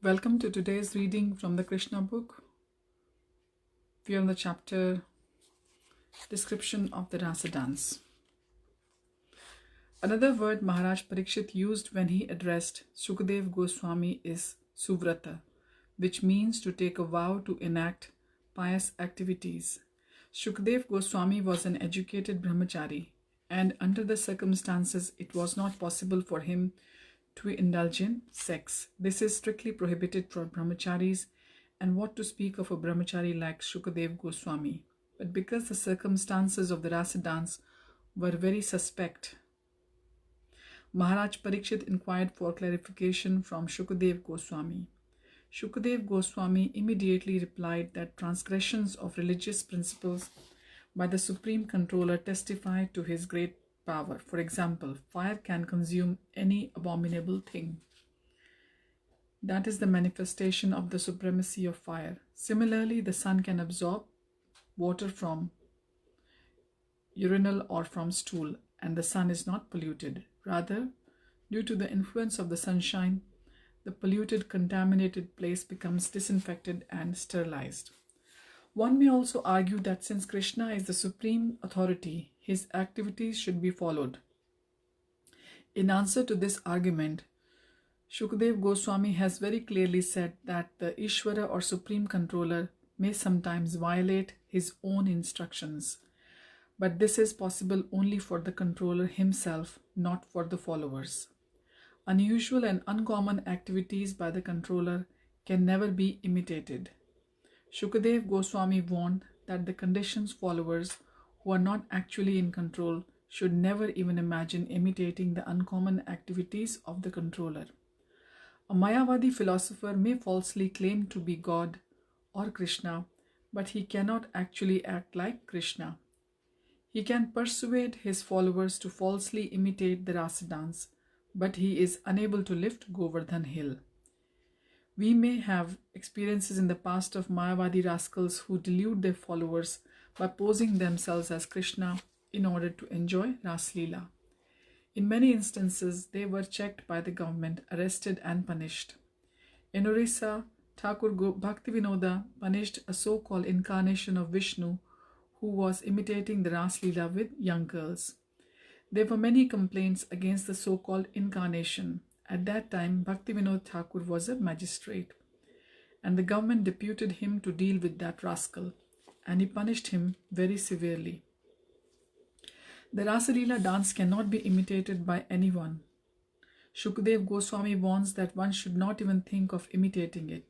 Welcome to today's reading from the Krishna book. We are on the chapter Description of the Rasa dance. Another word Maharaj Parikshit used when he addressed Shukadev Goswami is Suvrata, which means to take a vow to enact pious activities. Shukadev Goswami was an educated brahmachari, and under the circumstances it was not possible for him to indulge in sex. This is strictly prohibited for brahmacharis, and what to speak of a brahmachari like Shukadev Goswami. But because the circumstances of the Rasa dance were very suspect, Maharaj Parikshit inquired for clarification from Shukadev Goswami. Shukadev Goswami immediately replied that transgressions of religious principles by the Supreme Controller testify to his great power. For example, fire can consume any abominable thing. That is the manifestation of the supremacy of fire. Similarly, the sun can absorb water from urinal or from stool, and the sun is not polluted. Rather, due to the influence of the sunshine, the polluted, contaminated place becomes disinfected and sterilized. One may also argue that since Krishna is the supreme authority, his activities should be followed. In answer to this argument, Shukadev Goswami has very clearly said that the Ishvara or Supreme Controller may sometimes violate his own instructions, but this is possible only for the controller himself, not for the followers. Unusual and uncommon activities by the controller can never be imitated. Shukadev Goswami warned that the conditioned followers who are not actually in control should never even imagine imitating the uncommon activities of the controller. A Mayavadi philosopher may falsely claim to be God or Krishna, but he cannot actually act like Krishna. He can persuade his followers to falsely imitate the Rasa dance, but he is unable to lift Govardhan hill. We may have experiences in the past of Mayavadi rascals who delude their followers by posing themselves as Krishna in order to enjoy Ras Leela. In many instances, they were checked by the government, arrested and punished. In Orissa, Thakur Bhaktivinoda punished a so-called incarnation of Vishnu who was imitating the Ras Leela with young girls. There were many complaints against the so-called incarnation. At that time, Bhaktivinoda Thakur was a magistrate, and the government deputed him to deal with that rascal, and he punished him very severely. The Rasa Leela dance cannot be imitated by anyone. Shukadev Goswami warns that one should not even think of imitating it.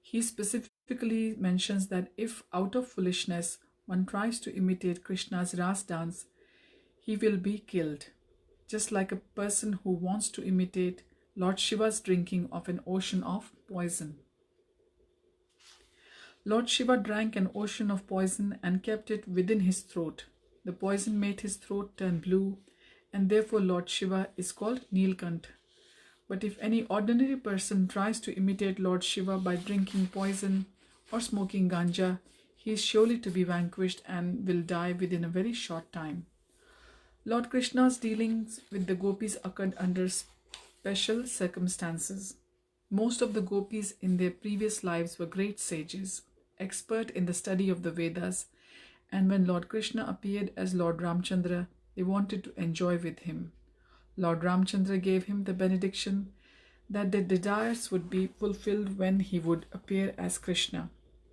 He specifically mentions that if out of foolishness one tries to imitate Krishna's Ras dance, he will be killed, just like a person who wants to imitate Lord Shiva's drinking of an ocean of poison. Lord Shiva drank an ocean of poison and kept it within his throat. The poison made his throat turn blue, and therefore Lord Shiva is called Neelkant. But if any ordinary person tries to imitate Lord Shiva by drinking poison or smoking ganja, he is surely to be vanquished and will die within a very short time. Lord Krishna's dealings with the gopis occurred under special circumstances. Most of the gopis in their previous lives were great sages, expert in the study of the Vedas, and when Lord Krishna appeared as Lord Ramchandra, they wanted to enjoy with him. Lord Ramchandra gave him the benediction that their desires would be fulfilled when he would appear as Krishna.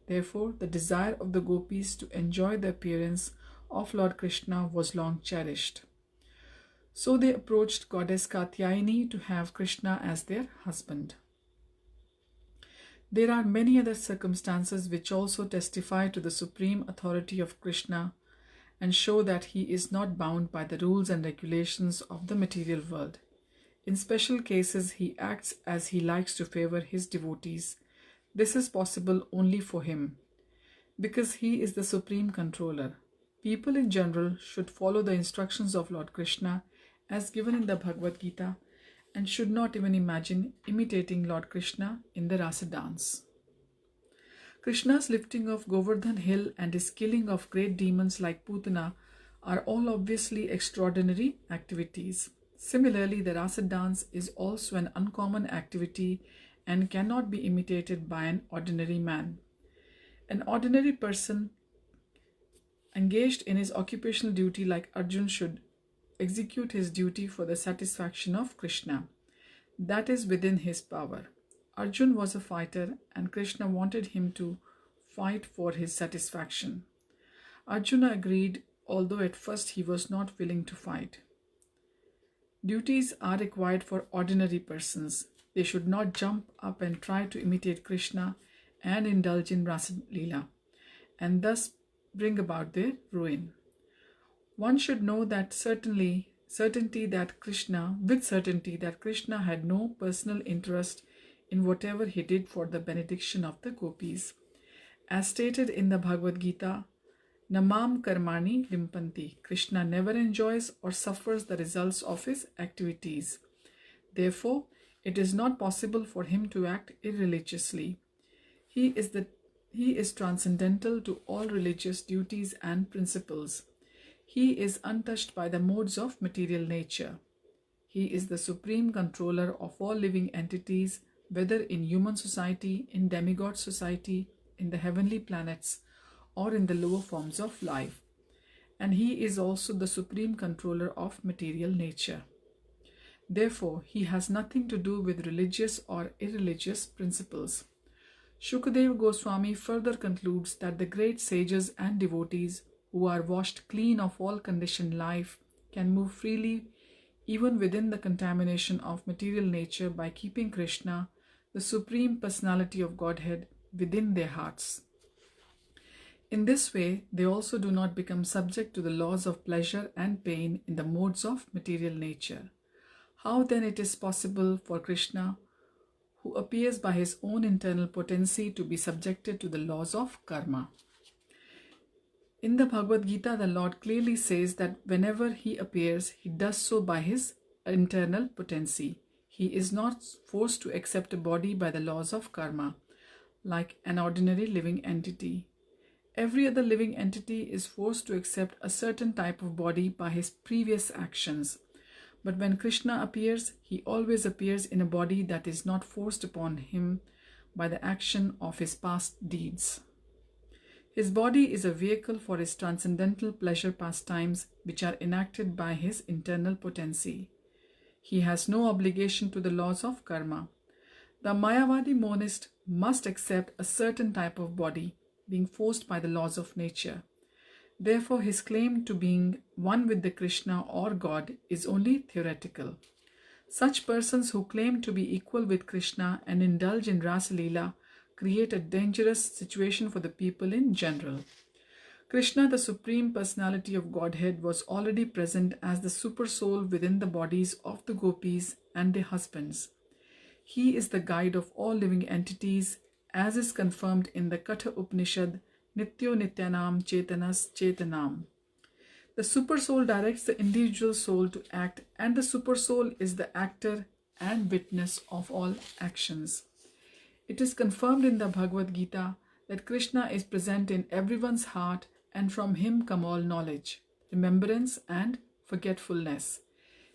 Therefore, the desire of the gopis to enjoy the appearance of Lord Krishna was long cherished. So they approached goddess Katyayani to have Krishna as their husband. There are many other circumstances which also testify to the supreme authority of Krishna and show that he is not bound by the rules and regulations of the material world. In special cases, he acts as he likes to favor his devotees. This is possible only for him, because he is the supreme controller. People in general should follow the instructions of Lord Krishna as given in the Bhagavad Gita and should not even imagine imitating Lord Krishna in the Rasa dance. Krishna's lifting of Govardhan hill and his killing of great demons like Putana are all obviously extraordinary activities. Similarly, the Rasa dance is also an uncommon activity and cannot be imitated by an ordinary man. An ordinary person engaged in his occupational duty like Arjun should execute his duty for the satisfaction of Krishna. That is within his power. Arjun was a fighter and Krishna wanted him to fight for his satisfaction. Arjuna agreed, although at first he was not willing to fight. Duties are required for ordinary persons. They should not jump up and try to imitate Krishna and indulge in Rasa Leela, and thus bring about their ruin. One should know that certainty that Krishna had no personal interest in whatever he did for the benediction of the gopis. As stated in the Bhagavad Gita, Namam Karmani Limpanti, Krishna never enjoys or suffers the results of his activities. Therefore, it is not possible for him to act irreligiously. He is transcendental to all religious duties and principles. He is untouched by the modes of material nature. He is the supreme controller of all living entities, whether in human society, in demigod society, in the heavenly planets, or in the lower forms of life. And he is also the supreme controller of material nature. Therefore, he has nothing to do with religious or irreligious principles. Shukadeva Goswami further concludes that the great sages and devotees who are washed clean of all conditioned life can move freely even within the contamination of material nature by keeping Krishna, the Supreme Personality of Godhead, within their hearts. In this way, they also do not become subject to the laws of pleasure and pain in the modes of material nature. How then it is possible for Krishna, who appears by his own internal potency, to be subjected to the laws of karma? In the Bhagavad Gita, the Lord clearly says that whenever he appears, he does so by his internal potency. He is not forced to accept a body by the laws of karma, like an ordinary living entity. Every other living entity is forced to accept a certain type of body by his previous actions. But when Krishna appears, he always appears in a body that is not forced upon him by the action of his past deeds. His body is a vehicle for his transcendental pleasure pastimes, which are enacted by his internal potency. He has no obligation to the laws of karma. The Mayavadi monist must accept a certain type of body, being forced by the laws of nature. Therefore, his claim to being one with the Krishna or God is only theoretical. Such persons who claim to be equal with Krishna and indulge in Rasa Leela create a dangerous situation for the people in general. Krishna, the Supreme Personality of Godhead, was already present as the super soul within the bodies of the gopis and their husbands. He is the guide of all living entities, as is confirmed in the Katha Upanishad, Nityo Nityanam Chetanas Chetanam. The super soul directs the individual soul to act, and the super soul is the actor and witness of all actions. It is confirmed in the Bhagavad Gita that Krishna is present in everyone's heart, and from him come all knowledge, remembrance, and forgetfulness.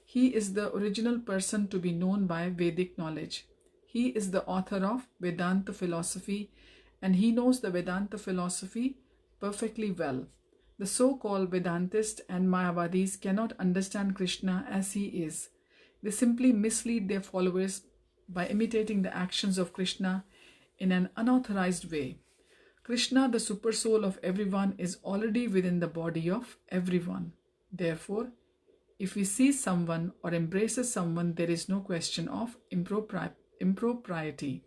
He is the original person to be known by Vedic knowledge. He is the author of Vedanta philosophy, and he knows the Vedanta philosophy perfectly well. The so-called Vedantists and Mayavadis cannot understand Krishna as he is. They simply mislead their followers by imitating the actions of Krishna in an unauthorized way. Krishna, the super soul of everyone, is already within the body of everyone. Therefore, if he sees someone or embraces someone, there is no question of impropriety.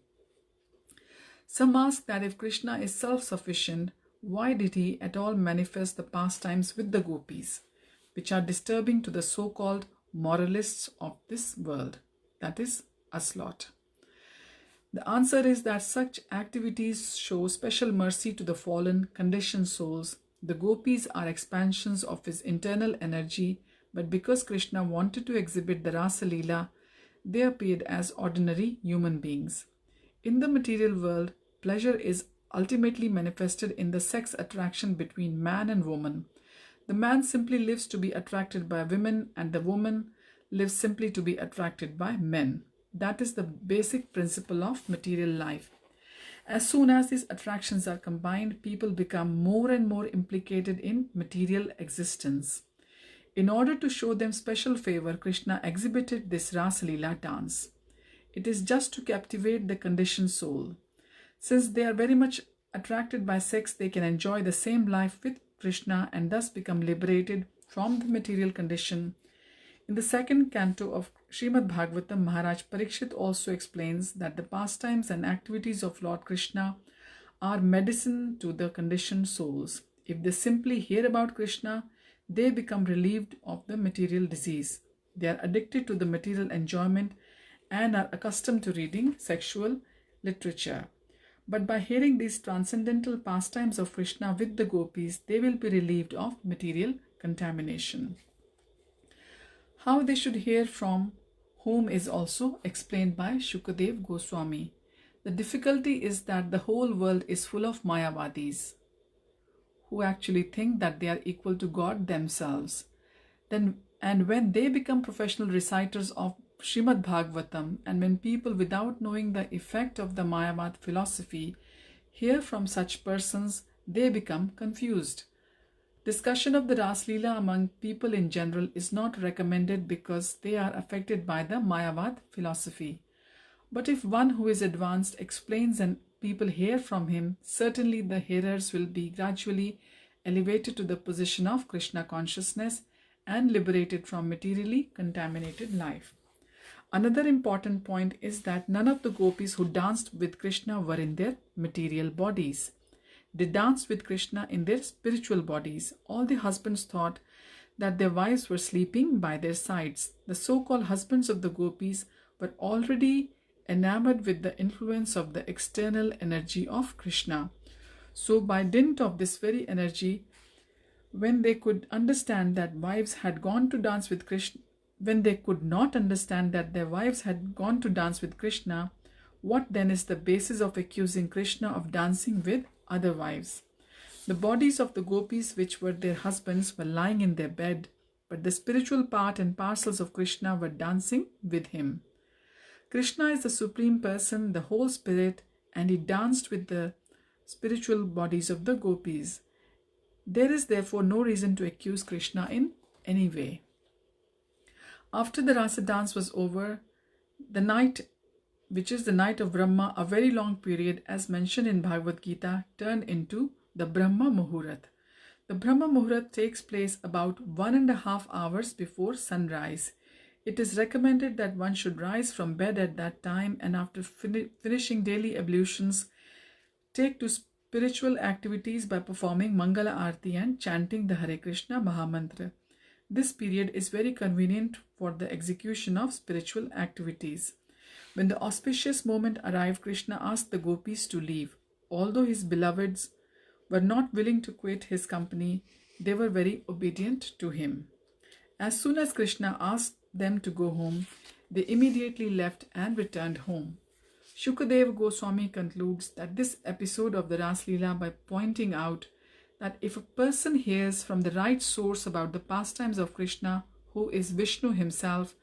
Some ask that if Krishna is self-sufficient, why did he at all manifest the pastimes with the gopis, which are disturbing to the so-called moralists of this world, that is, us lot? The answer is that such activities show special mercy to the fallen, conditioned souls. The gopis are expansions of his internal energy, but because Krishna wanted to exhibit the Rasa Leela, they appeared as ordinary human beings. In the material world, pleasure is ultimately manifested in the sex attraction between man and woman. The man simply lives to be attracted by women, and the woman lives simply to be attracted by men. That is the basic principle of material life. As soon as these attractions are combined, people become more and more implicated in material existence. In order to show them special favor, Krishna exhibited this Rasa Leela dance. It is just to captivate the conditioned soul. Since they are very much attracted by sex, they can enjoy the same life with Krishna and thus become liberated from the material condition. In the second canto of Srimad Bhagavatam, Maharaj Parikshit also explains that the pastimes and activities of Lord Krishna are medicine to the conditioned souls. If they simply hear about Krishna, they become relieved of the material disease. They are addicted to the material enjoyment and are accustomed to reading sexual literature. But by hearing these transcendental pastimes of Krishna with the gopis, they will be relieved of material contamination. How they should hear from whom is also explained by Shukadev Goswami. The difficulty is that the whole world is full of Mayavadis who actually think that they are equal to God themselves. And when they become professional reciters of Srimad Bhagavatam, and when people without knowing the effect of the Mayavad philosophy hear from such persons, they become confused. Discussion of the Ras Leela among people in general is not recommended because they are affected by the Mayavad philosophy. But if one who is advanced explains and people hear from him, certainly the hearers will be gradually elevated to the position of Krishna consciousness and liberated from materially contaminated life. Another important point is that none of the gopis who danced with Krishna were in their material bodies. They danced with Krishna in their spiritual bodies. All the husbands thought that their wives were sleeping by their sides. The so-called husbands of the gopis were already enamored with the influence of the external energy of Krishna. So by dint of this very energy, when they could understand that wives had gone to dance with Krishna, when they could not understand that their wives had gone to dance with Krishna, what then is the basis of accusing Krishna of dancing with other wives? The bodies of the gopis, which were their husbands, were lying in their bed, but the spiritual part and parcels of Krishna were dancing with him. Krishna is the Supreme Person, the whole spirit, and he danced with the spiritual bodies of the gopis. There is therefore no reason to accuse Krishna in any way. After the Rasa dance was over, the night, which is the night of Brahma, a very long period as mentioned in Bhagavad Gita, turned into the Brahma Muhurat. The Brahma Muhurat takes place about 1.5 hours before sunrise. It is recommended that one should rise from bed at that time and after finishing daily ablutions, take to spiritual activities by performing Mangala Aarti and chanting the Hare Krishna Mahamantra. This period is very convenient for the execution of spiritual activities. When the auspicious moment arrived, Krishna asked the gopis to leave. Although his beloveds were not willing to quit his company, they were very obedient to him. As soon as Krishna asked them to go home, they immediately left and returned home. Shukadeva Goswami concludes that this episode of the Ras Leela by pointing out that if a person hears from the right source about the pastimes of Krishna, who is Vishnu himself,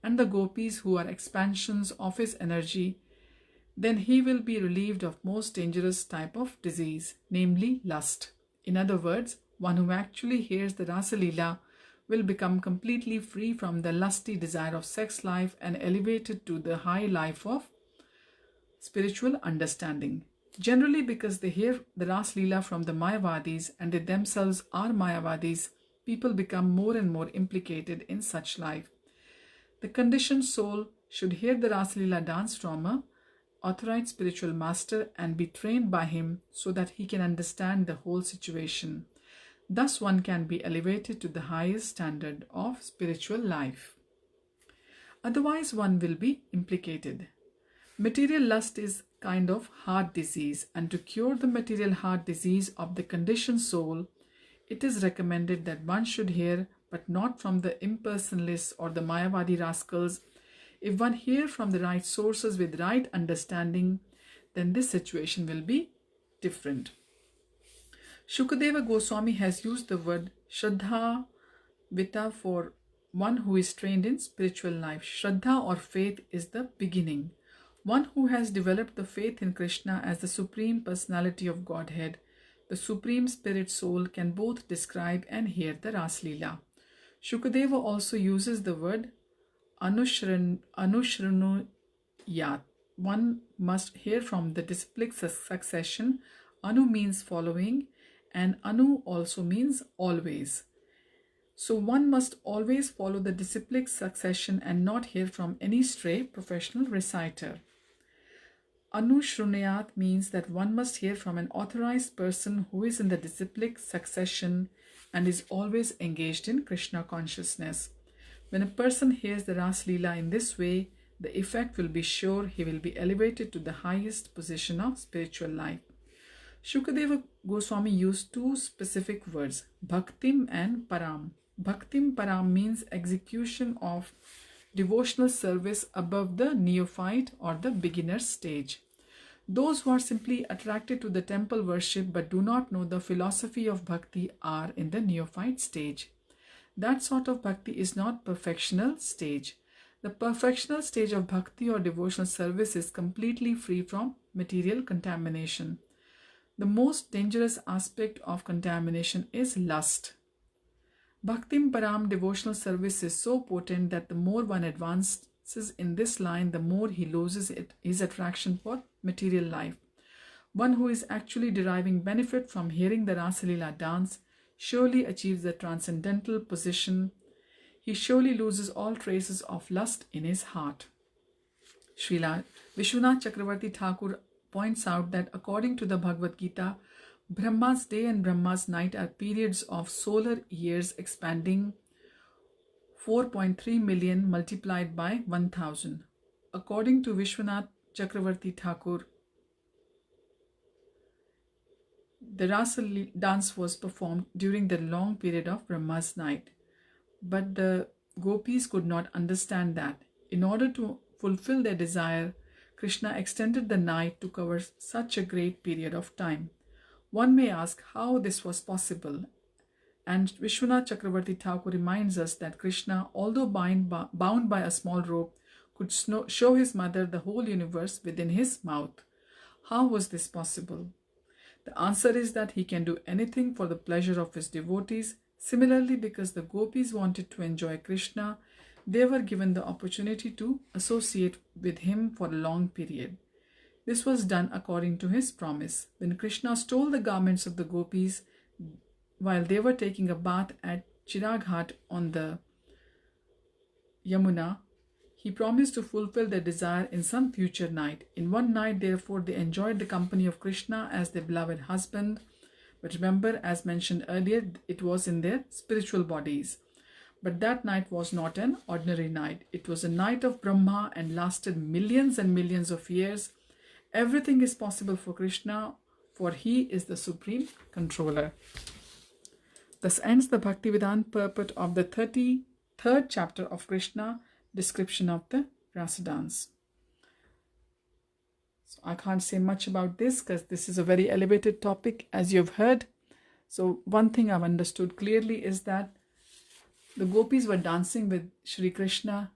and the gopis who are expansions of his energy, then he will be relieved of most dangerous type of disease, namely lust. In other words, one who actually hears the Rasa Leela will become completely free from the lusty desire of sex life and elevated to the high life of spiritual understanding. Generally, because they hear the Ras Leela from the Mayavadis and they themselves are Mayavadis, people become more and more implicated in such life. The conditioned soul should hear the Ras Leela dance from a authorized spiritual master and be trained by him so that he can understand the whole situation. Thus one can be elevated to the highest standard of spiritual life. Otherwise one will be implicated. Material lust is kind of heart disease, and to cure the material heart disease of the conditioned soul, it is recommended that one should hear, but not from the impersonalists or the Mayavadi rascals. If one hear from the right sources with right understanding, then this situation will be different. Shukadeva Goswami has used the word Shraddha Vita for one who is trained in spiritual life. Shraddha or faith is the beginning. One who has developed the faith in Krishna as the Supreme Personality of Godhead, the Supreme Spirit Soul, can both describe and hear the Ras Leela. Shukadeva also uses the word Anushrunuyat. One must hear from the disciplic succession. Anu means following, and Anu also means always. So one must always follow the disciplic succession and not hear from any stray professional reciter. Anushrunayat means that one must hear from an authorized person who is in the disciplic succession and is always engaged in Krishna consciousness. When a person hears the Ras Leela in this way, the effect will be sure. He will be elevated to the highest position of spiritual life. Shukadeva Goswami used two specific words, Bhaktim and Param. Bhaktim Param means execution of devotional service above the neophyte or the beginner stage. Those who are simply attracted to the temple worship but do not know the philosophy of bhakti are in the neophyte stage. That sort of bhakti is not perfectional stage. The perfectional stage of bhakti or devotional service is completely free from material contamination. The most dangerous aspect of contamination is lust. Bhaktim Param devotional service is so potent that the more one advances in this line, the more he loses his attraction for material life. One who is actually deriving benefit from hearing the Rasa Leela dance surely achieves the transcendental position. He surely loses all traces of lust in his heart. Srila Vishwanath Chakravarti Thakur points out that according to the Bhagavad Gita, Brahma's day and Brahma's night are periods of solar years expanding 4.3 million multiplied by 1000. According to Vishwanath Chakravarti Thakur, the Rasa dance was performed during the long period of Brahma's night. But the gopis could not understand that. In order to fulfill their desire, Krishna extended the night to cover such a great period of time. One may ask how this was possible. And Vishwanath Chakravarti Thakur reminds us that Krishna, although bound by a small rope, could show his mother the whole universe within his mouth. How was this possible? The answer is that he can do anything for the pleasure of his devotees. Similarly, because the gopis wanted to enjoy Krishna, they were given the opportunity to associate with him for a long period. This was done according to his promise. When Krishna stole the garments of the gopis while they were taking a bath at Chiraghat on the Yamuna, he promised to fulfill their desire in some future night. In one night, therefore, they enjoyed the company of Krishna as their beloved husband. But remember, as mentioned earlier, it was in their spiritual bodies. But that night was not an ordinary night. It was a night of Brahma and lasted millions and millions of years. Everything is possible for Krishna, for he is the supreme controller. Thus ends the Bhaktivedanta purport of the 33rd chapter of Krishna, description of the Rasa dance. So I can't say much about this because this is a very elevated topic, as you've heard. So one thing I've understood clearly is that the gopis were dancing with Shri Krishna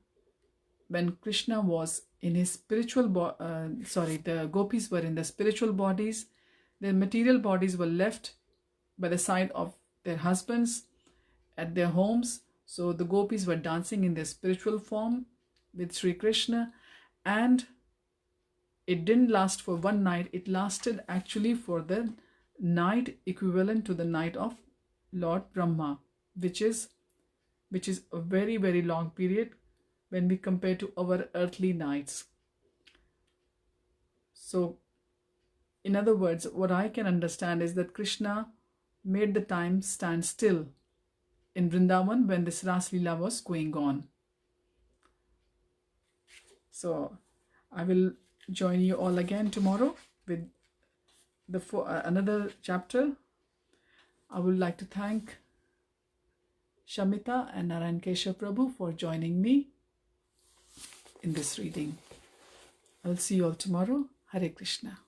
when Krishna was in his spiritual the gopis were in the spiritual bodies. Their material bodies were left by the side of their husbands at their homes. So the gopis were dancing in their spiritual form with Sri Krishna, and it didn't last for one night. It lasted actually for the night equivalent to the night of Lord Brahma, which is a very, very long period when we compare to our earthly nights. So, in other words, what I can understand is that Krishna made the time stand still in Vrindavan when this Ras Leela was going on. So, I will join you all again tomorrow with another chapter. I would like to thank Shamita and Narayan Keshav Prabhu for joining me in this reading. I'll see you all tomorrow. Hare Krishna.